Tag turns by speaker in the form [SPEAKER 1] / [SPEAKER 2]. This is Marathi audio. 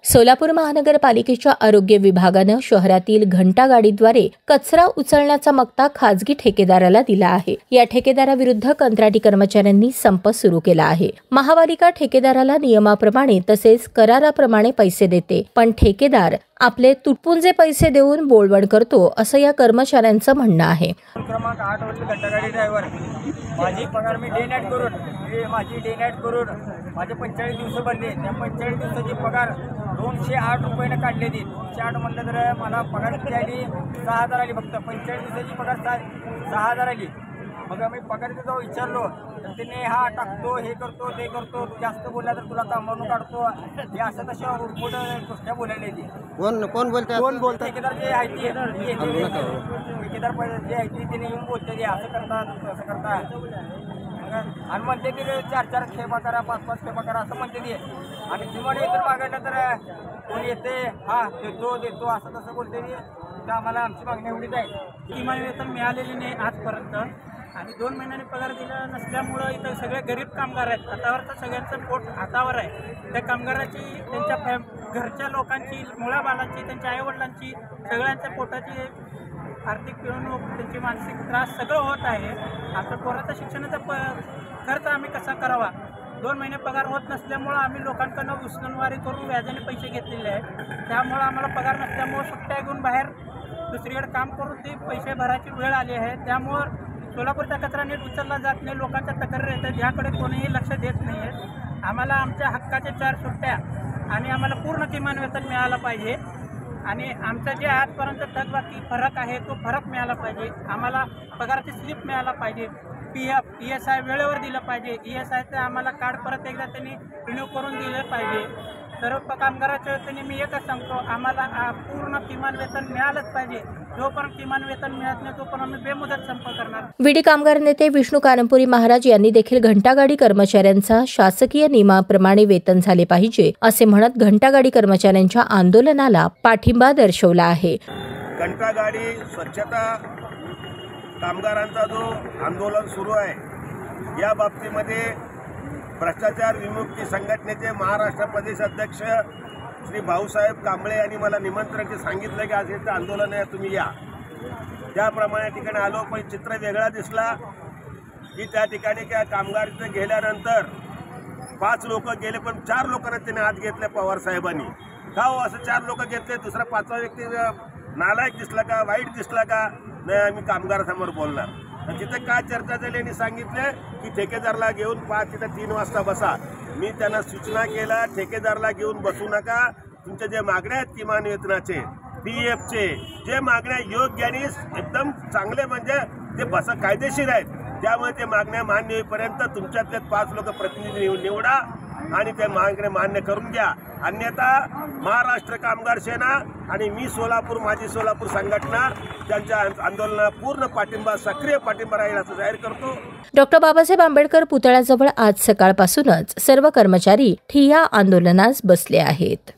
[SPEAKER 1] सोलापूर महानगरपालिकेच्या आरोग्य विभागानं शहरातील घंटागाडीद्वारे कचरा उचलण्याचा मक्ता खाजगी ठेकेदाराला दिला आहे। या ठेकेदाराविरुद्ध कंत्राटी कर्मचाऱ्यांनी संप सुरू केला आहे। महापालिका ठेकेदाराला नियमाप्रमाणे तसेच कराराप्रमाणे पैसे देते, पण ठेकेदार आपले तुटपुंजे पैसे देऊन बोलवण करतो, असं या कर्मचाऱ्यांचं म्हणणं आहे।
[SPEAKER 2] क्रमांक 8 वरील घंटागाडी ड्रायव्हर माझी पगार मी डे नाईट करून माझे 45 दिवस बनले। त्या 45 दिवसाची पगार 208 रुपयाने काढलेली। 208 म्हणलं तर मला पगार किती आली? 6000 आली। फक्त 45 दिवसाची पगार 6000 आली। मग मी पगार देतो विचारलो तर त्याने हा टाकतो, हे करतो, ते करतो, तू जास्त बोलला तर तुला कामावरून काढतो, हे असं तशा मोठ्या गोष्टी बोलायला ती। कोण बोलतात? ठेकेदार जे आहे ती ठेकेदार जे आहे ती त्याने येऊन बोलते, असं करतात तसं करतात आणि म्हणते की 4-4 खेपा करा, 5-5 खेपा करा असं म्हणते ती। आणि किमान येतं मागायला तर कोण येते, हा देतो असं तसं बोलते ती। तर आम्हाला आमची मागणी एवढीच आहे।
[SPEAKER 3] किमान वेतन मिळालेली नाही आजपर्यंत आणि 2 महिन्यांनी पगार दिला नसल्यामुळं इथं सगळे गरीब कामगार आहेत। हातावर तर सगळ्यांचं पोट हातावर आहे। त्या कामगाराची, त्यांच्या घरच्या लोकांची, मुलाबाळांची, त्यांच्या आईवडिलांची, सगळ्यांच्या पोटाची आर्थिक पिळवणूक, त्यांची मानसिक त्रास सगळं होत आहे। आता पोराचं शिक्षणाचा खर्च आम्ही कसा करावा? 2 महिने पगार होत नसल्यामुळं आम्ही लोकांकडून उसनवारी करून व्याजाने पैसे घेतलेले आहेत। त्यामुळं आम्हाला पगार नसल्यामुळं सुट्ट्या घेऊन बाहेर दुसरीकडे काम करून ते पैसे भरायची वेळ आली आहे। त्यामुळं सोलापूरचा कचरा नीट उचलला जात नाही, लोकांच्या तक्रारी येतात, याकडे कोणीही लक्ष देत नाही आहे। आम्हाला आमच्या हक्काच्या 4 सुट्ट्या आणि आम्हाला पूर्ण किमान वेतन मिळालं पाहिजे आणि आमचं जे आजपर्यंत थकबाकी फरक आहे तो फरक मिळाला पाहिजे। आम्हाला पगाराची स्लिप मिळाला पाहिजे, PF ESI वेळेवर दिलं पाहिजे। ESIचं आम्हाला कार्ड परत एकदा त्यांनी रिन्यू करून दिलं पाहिजे। सर्व कामगाराच्या वतीने मी एकच सांगतो, आम्हाला पूर्ण किमान वेतन मिळालंच पाहिजे। जोपर्यंत किमान वेतन मिळत नाही तोपर्यंत आम्ही बेमुदत संप करणार।
[SPEAKER 1] विडी कामगार नेते विष्णू कानपुरी महाराज यांनी देखील घंटागाडी कर्मचाऱ्यांचा शासकीय नियमाप्रमाणे वेतन झाले पाहिजे असे म्हणत घंटागाडी कर्मचाऱ्यांच्या आंदोलनाला पाठिंबा दर्शवला आहे।
[SPEAKER 4] घंटागाडी स्वच्छता कामगारांचा जो आंदोलन सुरू आहे, या बाबतीमध्ये भ्रष्टाचार विमुक्ती संघटनेचे महाराष्ट्र प्रदेश अध्यक्ष श्री भाऊसाहेब कांबळे यांनी मला निमंत्रण सांगितलं की आज इथं आंदोलन आहे, तुम्ही या। त्याप्रमाणे ठिकाणी आलो, पण चित्र वेगळा दिसला की त्या ठिकाणी त्या कामगार गेल्यानंतर 5 लोक गेले, पण 4 लोकांना त्याने आत घेतले पवार साहेबांनी। का हो असं 4 लोक घेतले? दुसरा 5वा व्यक्ती नालायक दिसला का, वाईट दिसला का? नाही, आम्ही कामगारासमोर बोलणार। तिथं काय चर्चा झाली आणि सांगितलं की ठेकेदारला घेऊन 5 तिथं 3 वाजता बसा। मी त्यांना सूचना केला, ठेकेदारला घेऊन बसू नका, तुमच्या जे मागण्या आहेत किमान वेतनाचे, PFचे जे मागण्या योग्य आणि एकदम चांगले म्हणजे ते बसा कायदेशीर आहेत, त्यामुळे ते मागण्या मान्य होईपर्यंत तुमच्यातले 5 लोक प्रतिनिधी निवडा आणि ते मागण्या मान्य करून घ्या। अन्यथा महाराष्ट्र कामगार सेना आणि मी माझी सोलापूर संघटना त्यांच्या आंदोलनाला पूर्ण पाठिंबा, सक्रिय पाठिंबा राहील असं जाहीर करतो।
[SPEAKER 1] डॉक्टर बाबासाहेब आंबेडकर पुतळ्याजवळ आज सकाळपासूनच सर्व कर्मचारी ठिय्या आंदोलनास बसले आहेत।